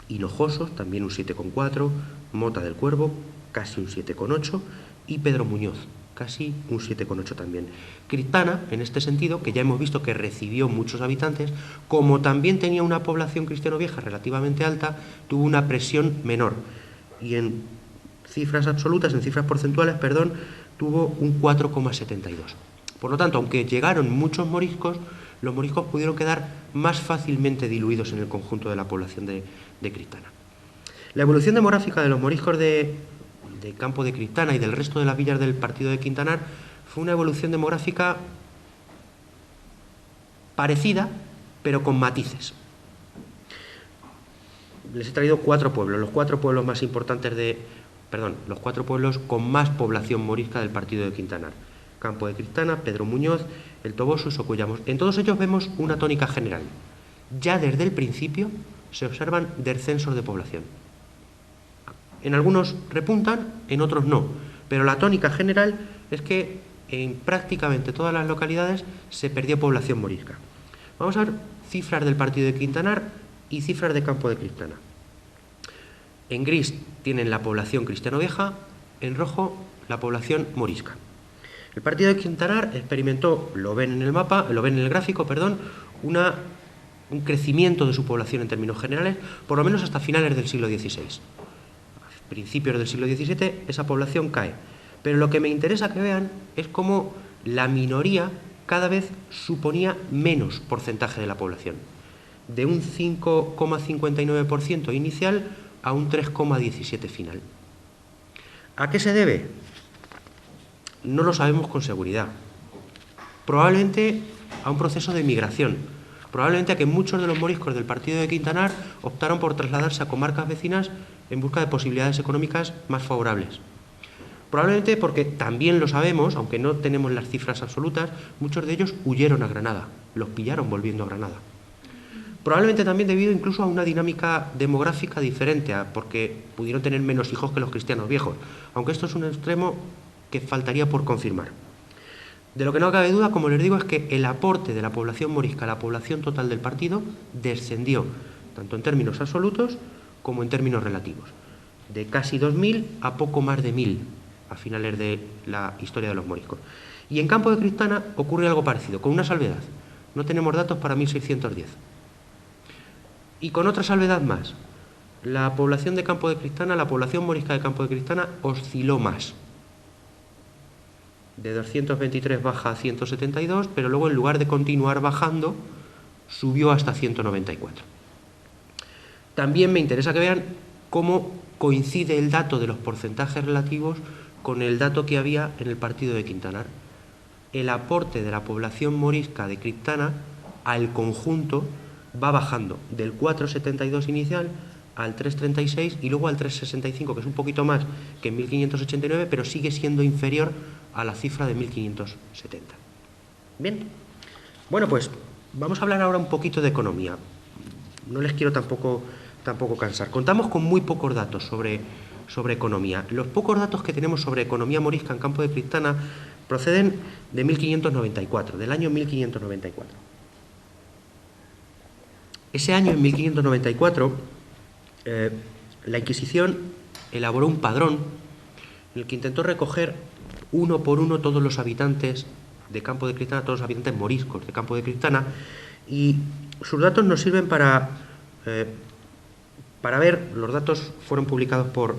Hinojosos, también un 7,4%, Mota del Cuervo, casi un 7,8%, y Pedro Muñoz, casi un 7,8 también. Criptana, en este sentido, que ya hemos visto que recibió muchos habitantes, como también tenía una población cristiano-vieja relativamente alta, tuvo una presión menor. Y en cifras absolutas, en cifras porcentuales, perdón, tuvo un 4,72. Por lo tanto, aunque llegaron muchos moriscos, los moriscos pudieron quedar más fácilmente diluidos en el conjunto de la población de Criptana. La evolución demográfica de los moriscos de Campo de Criptana y del resto de las villas del partido de Quintanar fue una evolución demográfica parecida, pero con matices. Les he traído 4 pueblos, los 4 pueblos más importantes los 4 pueblos con más población morisca del partido de Quintanar. Campo de Criptana, Pedro Muñoz, El Toboso y Socuéllamos. En todos ellos vemos una tónica general. Ya desde el principio se observan descensos de población. En algunos repuntan, en otros no, pero la tónica general es que en prácticamente todas las localidades se perdió población morisca. Vamos a ver cifras del partido de Quintanar y cifras de Campo de Criptana. En gris tienen la población cristiano-vieja, en rojo la población morisca. El partido de Quintanar experimentó, lo ven en el mapa, lo ven en el gráfico, perdón, un crecimiento de su población en términos generales, por lo menos hasta finales del siglo XVI. A principios del siglo XVII esa población cae. Pero lo que me interesa que vean es cómo la minoría cada vez suponía menos porcentaje de la población, de un 5,59% inicial a un 3,17% final. ¿A qué se debe? No lo sabemos con seguridad. Probablemente a un proceso de migración, probablemente a que muchos de los moriscos del partido de Quintanar optaron por trasladarse a comarcas vecinas en busca de posibilidades económicas más favorables. Probablemente porque también lo sabemos, aunque no tenemos las cifras absolutas, muchos de ellos huyeron a Granada, los pillaron volviendo a Granada. Probablemente también debido incluso a una dinámica demográfica diferente, porque pudieron tener menos hijos que los cristianos viejos, aunque esto es un extremo que faltaría por confirmar. De lo que no cabe duda, como les digo, es que el aporte de la población morisca a la población total del partido descendió, tanto en términos absolutos como en términos relativos, de casi 2.000 a poco más de 1.000 a finales de la historia de los moriscos. Y en Campo de Criptana ocurre algo parecido, con una salvedad. No tenemos datos para 1610. Y con otra salvedad más. La población de Campo de Criptana, la población morisca de Campo de Criptana osciló más. De 223 baja a 172, pero luego en lugar de continuar bajando, subió hasta 194. También me interesa que vean cómo coincide el dato de los porcentajes relativos con el dato que había en el partido de Quintanar. El aporte de la población morisca de Criptana al conjunto va bajando del 4,72 inicial al 3,36 y luego al 3,65, que es un poquito más que en 1589, pero sigue siendo inferior a la cifra de 1570. Bien, bueno, pues Vamos a hablar ahora un poquito de economía. No les quiero tampoco cansar. Contamos con muy pocos datos sobre economía. Los pocos datos que tenemos sobre economía morisca en Campo de Criptana proceden de 1594, del año 1594. Ese año, en 1594, la Inquisición elaboró un padrón en el que intentó recoger uno por uno todos los habitantes de Campo de Criptana, todos los habitantes moriscos de Campo de Criptana, y sus datos nos sirven para ver. Los datos fueron publicados por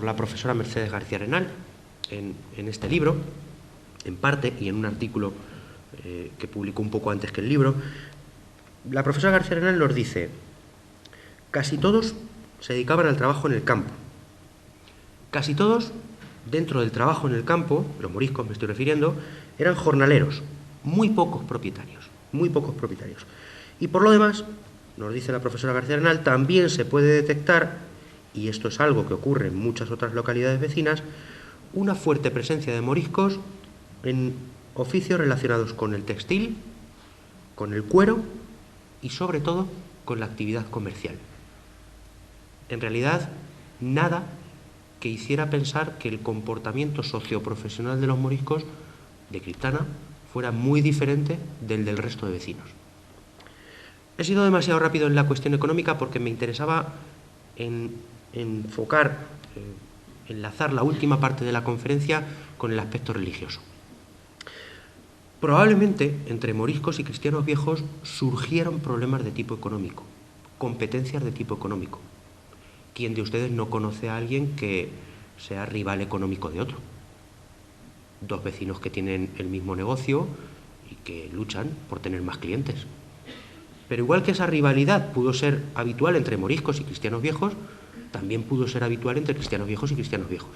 la profesora Mercedes García Arenal en este libro, en parte, y en un artículo que publicó un poco antes que el libro. La profesora García Arenal nos dice: casi todos se dedicaban al trabajo en el campo. Casi todos, dentro del trabajo en el campo, los moriscos me estoy refiriendo, eran jornaleros, muy pocos propietarios. Y por lo demás, nos dice la profesora García Arenal, también se puede detectar, y esto es algo que ocurre en muchas otras localidades vecinas, una fuerte presencia de moriscos en oficios relacionados con el textil, con el cuero y sobre todo con la actividad comercial. En realidad, nada que hiciera pensar que el comportamiento socioprofesional de los moriscos de Criptana fuera muy diferente del resto de vecinos. He sido demasiado rápido en la cuestión económica porque me interesaba enlazar la última parte de la conferencia con el aspecto religioso. Probablemente entre moriscos y cristianos viejos surgieron problemas de tipo económico, competencias de tipo económico. ¿Quién de ustedes no conoce a alguien que sea rival económico de otro? Dos vecinos que tienen el mismo negocio y que luchan por tener más clientes. Pero igual que esa rivalidad pudo ser habitual entre moriscos y cristianos viejos, también pudo ser habitual entre cristianos viejos y cristianos viejos.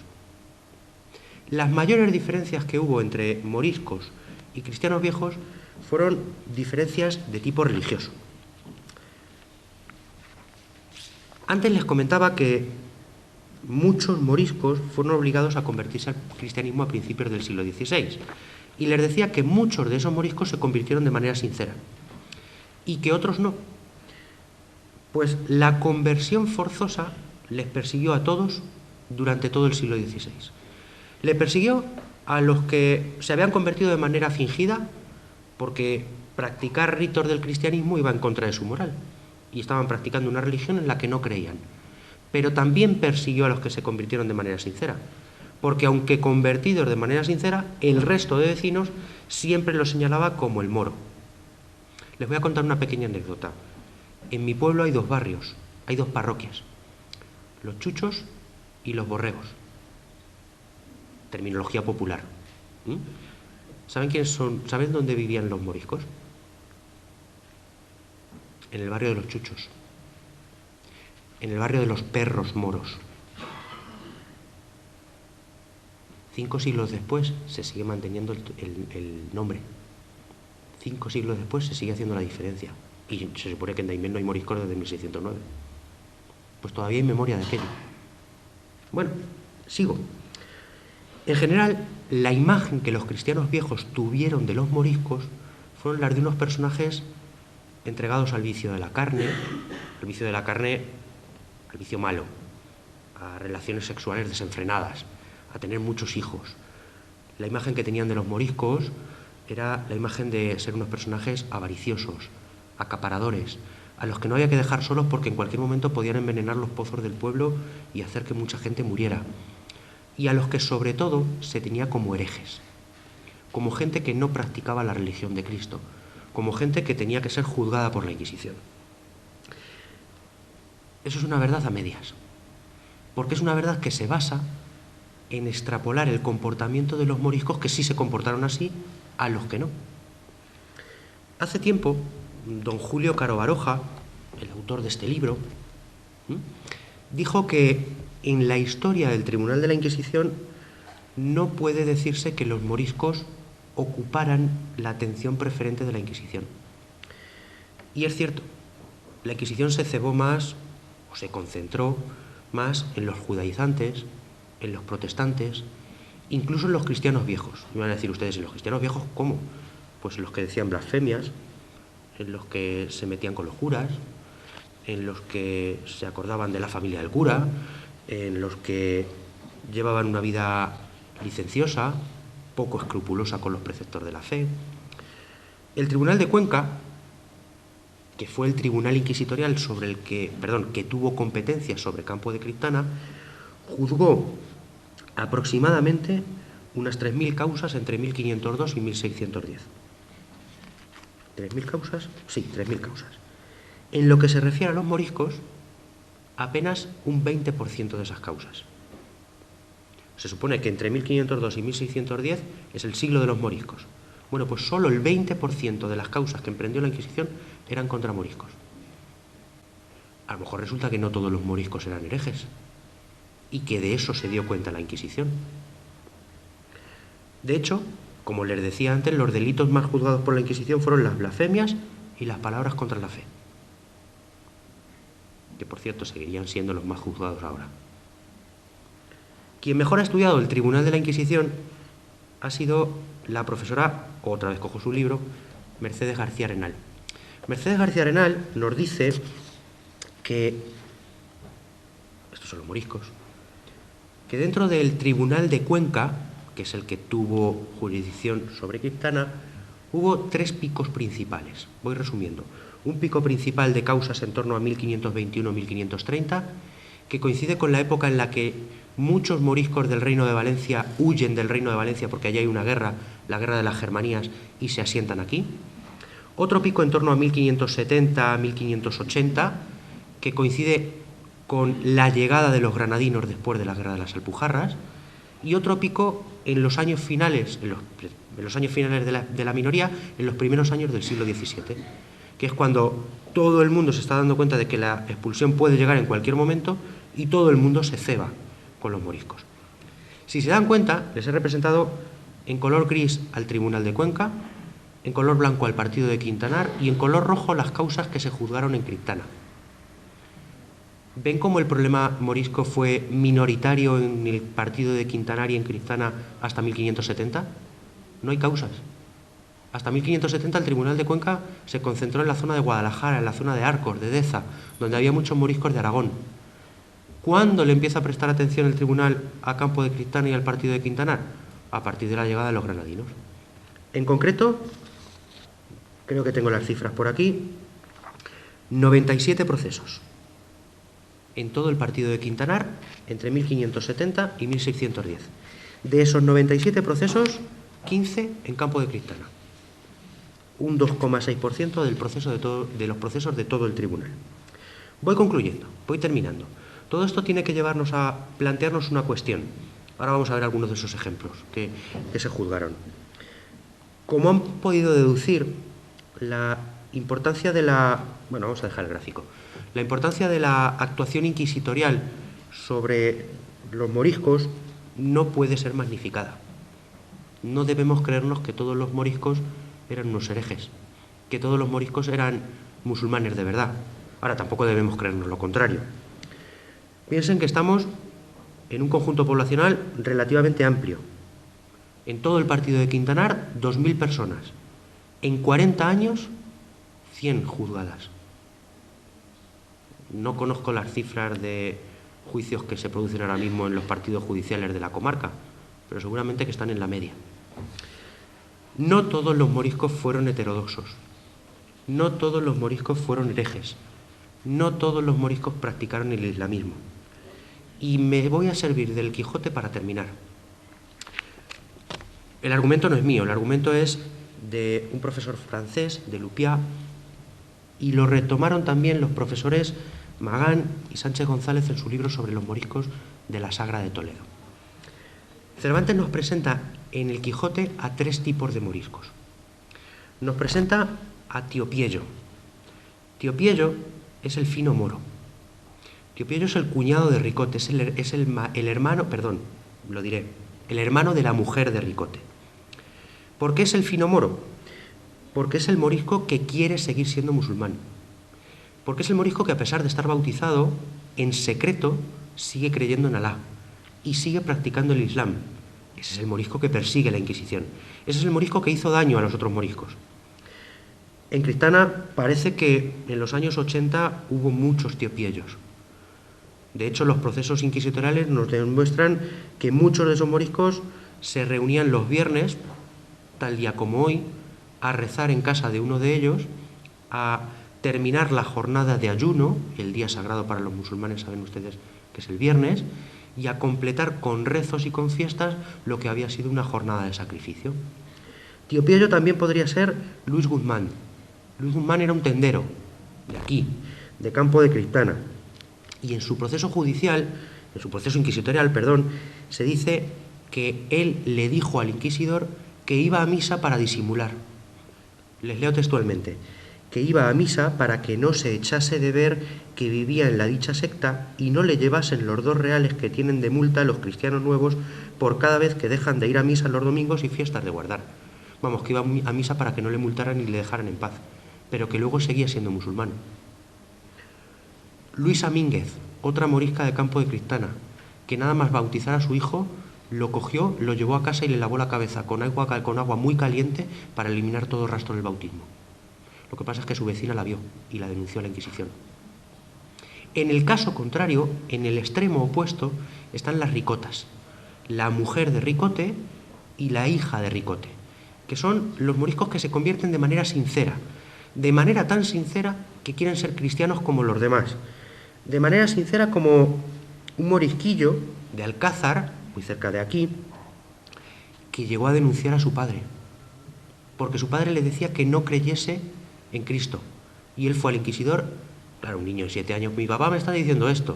Las mayores diferencias que hubo entre moriscos y cristianos viejos fueron diferencias de tipo religioso. Antes les comentaba que muchos moriscos fueron obligados a convertirse al cristianismo a principios del siglo XVI. Y les decía que muchos de esos moriscos se convirtieron de manera sincera y que otros no. Pues la conversión forzosa les persiguió a todos durante todo el siglo XVI. Le persiguió a los que se habían convertido de manera fingida porque practicar ritos del cristianismo iba en contra de su moral y estaban practicando una religión en la que no creían. Pero también persiguió a los que se convirtieron de manera sincera, porque aunque convertidos de manera sincera, el resto de vecinos siempre los señalaba como el moro. Les voy a contar una pequeña anécdota. En mi pueblo hay dos barrios, hay dos parroquias, los chuchos y los borregos. Terminología popular. ¿Saben quiénes son? ¿Saben dónde vivían los moriscos? En el barrio de los chuchos, en el barrio de los perros moros. 5 siglos después se sigue manteniendo el nombre. 5 siglos después se sigue haciendo la diferencia. Y se supone que en Daimiel no hay moriscos desde 1609. Pues todavía hay memoria de aquello. Bueno, sigo. En general, la imagen que los cristianos viejos tuvieron de los moriscos fueron las de unos personajes entregados al vicio de la carne, al vicio malo, a relaciones sexuales desenfrenadas, a tener muchos hijos. La imagen que tenían de los moriscos era la imagen de ser unos personajes avariciosos, acaparadores, a los que no había que dejar solos porque en cualquier momento podían envenenar los pozos del pueblo y hacer que mucha gente muriera. Y a los que sobre todo se tenía como herejes, como gente que no practicaba la religión de Cristo, como gente que tenía que ser juzgada por la Inquisición. Eso es una verdad a medias, porque es una verdad que se basa en extrapolar el comportamiento de los moriscos que sí se comportaron así a los que no. Hace tiempo, don Julio Caro Baroja, el autor de este libro, dijo que en la historia del Tribunal de la Inquisición no puede decirse que los moriscos ocuparan la atención preferente de la Inquisición. Y es cierto, la Inquisición se cebó más, o se concentró más en los judaizantes, en los protestantes, incluso en los cristianos viejos. Me van a decir ustedes, ¿en los cristianos viejos cómo? Pues en los que decían blasfemias, en los que se metían con los curas, en los que se acordaban de la familia del cura, en los que llevaban una vida licenciosa, poco escrupulosa con los preceptos de la fe. El Tribunal de Cuenca, que fue el tribunal inquisitorial que tuvo competencia sobre Campo de Criptana, juzgó aproximadamente unas 3.000 causas entre 1502 y 1610. ¿3.000 causas? Sí, 3.000 causas. En lo que se refiere a los moriscos, apenas un 20% de esas causas. Se supone que entre 1502 y 1610 es el siglo de los moriscos. Bueno, pues solo el 20% de las causas que emprendió la Inquisición eran contra moriscos. A lo mejor resulta que no todos los moriscos eran herejes y que de eso se dio cuenta la Inquisición. De hecho, como les decía antes, los delitos más juzgados por la Inquisición fueron las blasfemias y las palabras contra la fe, que por cierto seguirían siendo los más juzgados ahora. Quien mejor ha estudiado el Tribunal de la Inquisición ha sido la profesora, otra vez cojo su libro, Mercedes García Arenal. Mercedes García Arenal nos dice que, estos son los moriscos, que dentro del Tribunal de Cuenca, que es el que tuvo jurisdicción sobre Criptana, hubo 3 picos principales. Voy resumiendo. Un pico principal de causas en torno a 1521-1530, que coincide con la época en la que muchos moriscos del Reino de Valencia huyen del Reino de Valencia porque allí hay una guerra, la guerra de las Germanías, y se asientan aquí. Otro pico en torno a 1570-1580, que coincide con la llegada de los granadinos después de la guerra de las Alpujarras, y otro pico en los años finales, de la minoría, en los primeros años del siglo XVII, que es cuando todo el mundo se está dando cuenta de que la expulsión puede llegar en cualquier momento y todo el mundo se ceba con los moriscos. Si se dan cuenta, les he representado en color gris al Tribunal de Cuenca, en color blanco al partido de Quintanar y en color rojo las causas que se juzgaron en Criptana. ¿Ven cómo el problema morisco fue minoritario en el partido de Quintanar y en Criptana hasta 1570? No hay causas. Hasta 1570 el Tribunal de Cuenca se concentró en la zona de Guadalajara, en la zona de Arcos, de Deza, donde había muchos moriscos de Aragón. ¿Cuándo le empieza a prestar atención el tribunal a Campo de Criptana y al partido de Quintanar? A partir de la llegada de los granadinos. En concreto, creo que tengo las cifras por aquí, 97 procesos en todo el partido de Quintanar entre 1570 y 1610. De esos 97 procesos, 15 en Campo de Criptana. Un 2,6% de los procesos de todo el tribunal. Voy concluyendo, voy terminando. Todo esto tiene que llevarnos a plantearnos una cuestión. Ahora vamos a ver algunos de esos ejemplos que se juzgaron. Como han podido deducir, la importancia de la... Bueno, vamos a dejar el gráfico. La importancia de la actuación inquisitorial sobre los moriscos no puede ser magnificada. No debemos creernos que todos los moriscos eran unos herejes, que todos los moriscos eran musulmanes de verdad. Ahora, tampoco debemos creernos lo contrario. Piensen que estamos en un conjunto poblacional relativamente amplio. En todo el partido de Quintanar, 2.000 personas. En 40 años, 100 juzgadas. No conozco las cifras de juicios que se producen ahora mismo en los partidos judiciales de la comarca, pero seguramente que están en la media. No todos los moriscos fueron heterodoxos. No todos los moriscos fueron herejes. No todos los moriscos practicaron el islamismo. Y me voy a servir del Quijote para terminar. El argumento no es mío, el argumento es de un profesor francés, de Lupiá, y lo retomaron también los profesores Magán y Sánchez González en su libro sobre los moriscos de la Sagra de Toledo. Cervantes nos presenta en el Quijote a 3 tipos de moriscos. Nos presenta a Tío Piello. Tío Piello es el fino moro. Tío Piello es el cuñado de Ricote, el hermano de la mujer de Ricote. ¿Por qué es el fino moro? Porque es el morisco que quiere seguir siendo musulmán. Porque es el morisco que, a pesar de estar bautizado, en secreto sigue creyendo en Alá y sigue practicando el Islam. Ese es el morisco que persigue la Inquisición. Ese es el morisco que hizo daño a los otros moriscos. En Cristana parece que en los años 80 hubo muchos tiopiellos. De hecho, los procesos inquisitoriales nos demuestran que muchos de esos moriscos se reunían los viernes, tal día como hoy, a rezar en casa de uno de ellos, a terminar la jornada de ayuno, el día sagrado para los musulmanes, saben ustedes que es el viernes, y a completar con rezos y con fiestas lo que había sido una jornada de sacrificio. Tío Piello también podría ser Luis Guzmán. Luis Guzmán era un tendero de aquí, de Campo de Cristana, y en su proceso judicial, en su proceso inquisitorial, perdón, se dice que él le dijo al inquisidor que iba a misa para disimular. Les leo textualmente: que iba a misa para que no se echase de ver que vivía en la dicha secta y no le llevasen los 2 reales que tienen de multa los cristianos nuevos por cada vez que dejan de ir a misa los domingos y fiestas de guardar. Vamos, que iba a misa para que no le multaran y le dejaran en paz, pero que luego seguía siendo musulmán. Luisa Mínguez, otra morisca de Campo de Cristana, que nada más bautizar a su hijo, lo cogió, lo llevó a casa y le lavó la cabeza con agua muy caliente para eliminar todo rastro del bautismo. Lo que pasa es que su vecina la vio y la denunció a la Inquisición. En el caso contrario, en el extremo opuesto, están las ricotas, la mujer de Ricote y la hija de Ricote, que son los moriscos que se convierten de manera sincera, de manera tan sincera que quieren ser cristianos como los demás, de manera sincera como un morisquillo de Alcázar, muy cerca de aquí, que llegó a denunciar a su padre, porque su padre le decía que no creyese en Cristo. Y él fue al inquisidor, claro, un niño de 7 años, mi papá me está diciendo esto.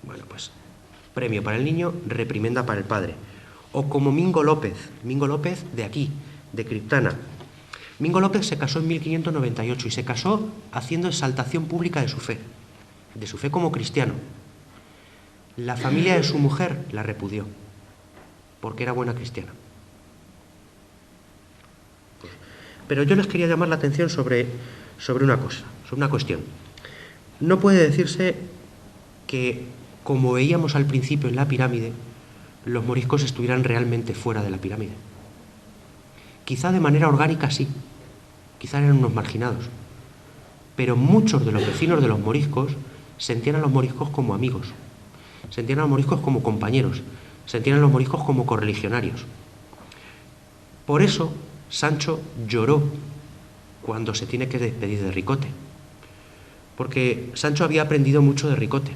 Bueno, pues premio para el niño, reprimenda para el padre. O como Mingo López de aquí, de Criptana. Mingo López se casó en 1598 y se casó haciendo exaltación pública de su fe como cristiano. La familia de su mujer la repudió, porque era buena cristiana. Pero yo les quería llamar la atención sobre una cosa, sobre una cuestión. No puede decirse que, como veíamos al principio en la pirámide, los moriscos estuvieran realmente fuera de la pirámide. Quizá de manera orgánica sí, quizá eran unos marginados, pero muchos de los vecinos de los moriscos sentían a los moriscos como amigos, sentían a los moriscos como compañeros, sentían a los moriscos como correligionarios. Por eso Sancho lloró cuando se tiene que despedir de Ricote, porque Sancho había aprendido mucho de Ricote.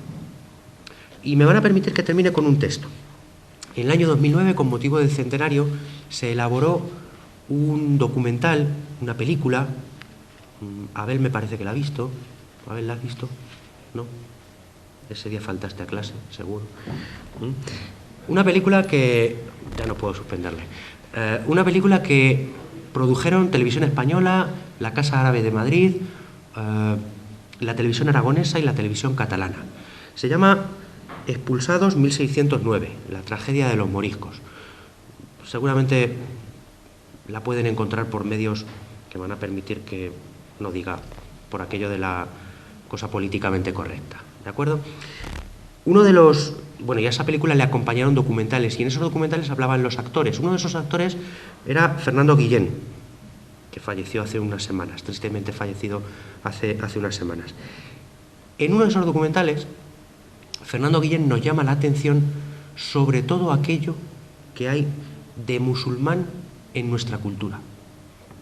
Y me van a permitir que termine con un texto. En el año 2009, con motivo del centenario, se elaboró un documental, una película. Abel me parece que la ha visto. ¿Abel la has visto? ¿No? Ese día faltaste a clase, seguro. Una película que... ya no puedo suspenderle. Una película que produjeron Televisión Española, la Casa Árabe de Madrid, la Televisión Aragonesa y la Televisión Catalana. Se llama Expulsados 1609, la tragedia de los moriscos. Seguramente la pueden encontrar por medios que van a permitir que no diga por aquello de la cosa políticamente correcta, ¿de acuerdo? Uno de los... bueno, y a esa película le acompañaron documentales, y en esos documentales hablaban los actores. Uno de esos actores era Fernando Guillén, que falleció hace unas semanas, tristemente fallecido hace unas semanas. En uno de esos documentales, Fernando Guillén nos llama la atención sobre todo aquello que hay de musulmán en nuestra cultura.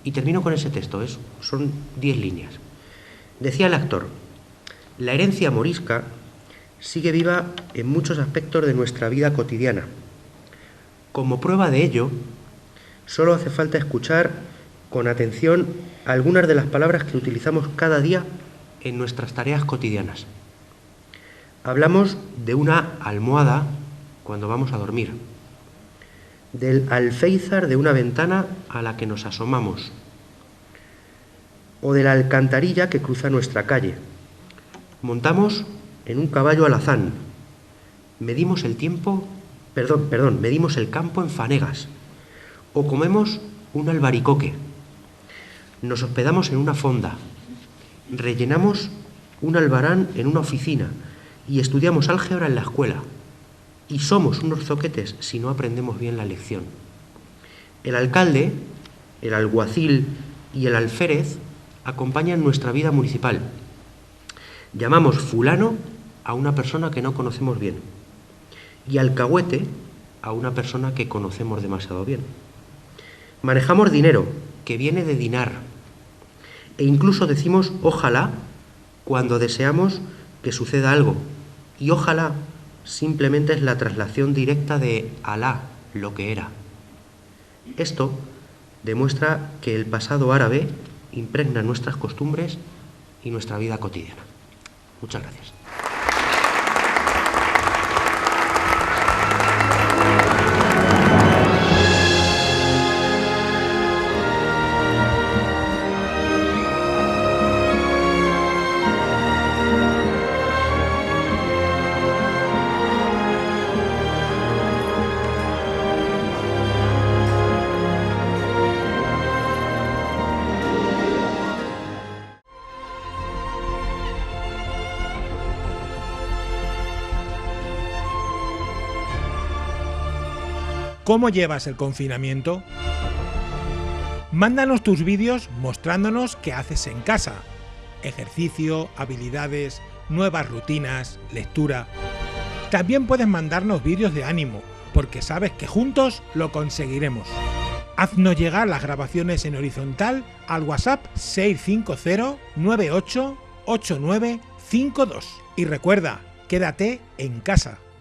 Y termino con ese texto, son 10 líneas. Decía el actor: la herencia morisca sigue viva en muchos aspectos de nuestra vida cotidiana. Como prueba de ello, solo hace falta escuchar con atención algunas de las palabras que utilizamos cada día en nuestras tareas cotidianas. Hablamos de una almohada cuando vamos a dormir, del alféizar de una ventana a la que nos asomamos, o de la alcantarilla que cruza nuestra calle. Montamos en un caballo alazán, medimos el campo en fanegas, o comemos un albaricoque, nos hospedamos en una fonda, rellenamos un albarán en una oficina y estudiamos álgebra en la escuela, y somos unos zoquetes si no aprendemos bien la lección. El alcalde, el alguacil y el alférez acompañan nuestra vida municipal. Llamamos fulano a una persona que no conocemos bien y alcahuete a una persona que conocemos demasiado bien. Manejamos dinero, que viene de dinar, e incluso decimos ojalá cuando deseamos que suceda algo, y ojalá simplemente es la traslación directa de Alá, lo que era. Esto demuestra que el pasado árabe impregna nuestras costumbres y nuestra vida cotidiana. Muchas gracias. ¿Cómo llevas el confinamiento? Mándanos tus vídeos mostrándonos qué haces en casa. Ejercicio, habilidades, nuevas rutinas, lectura. También puedes mandarnos vídeos de ánimo, porque sabes que juntos lo conseguiremos. Haznos llegar las grabaciones en horizontal al WhatsApp 650 98 8952. Y recuerda, quédate en casa.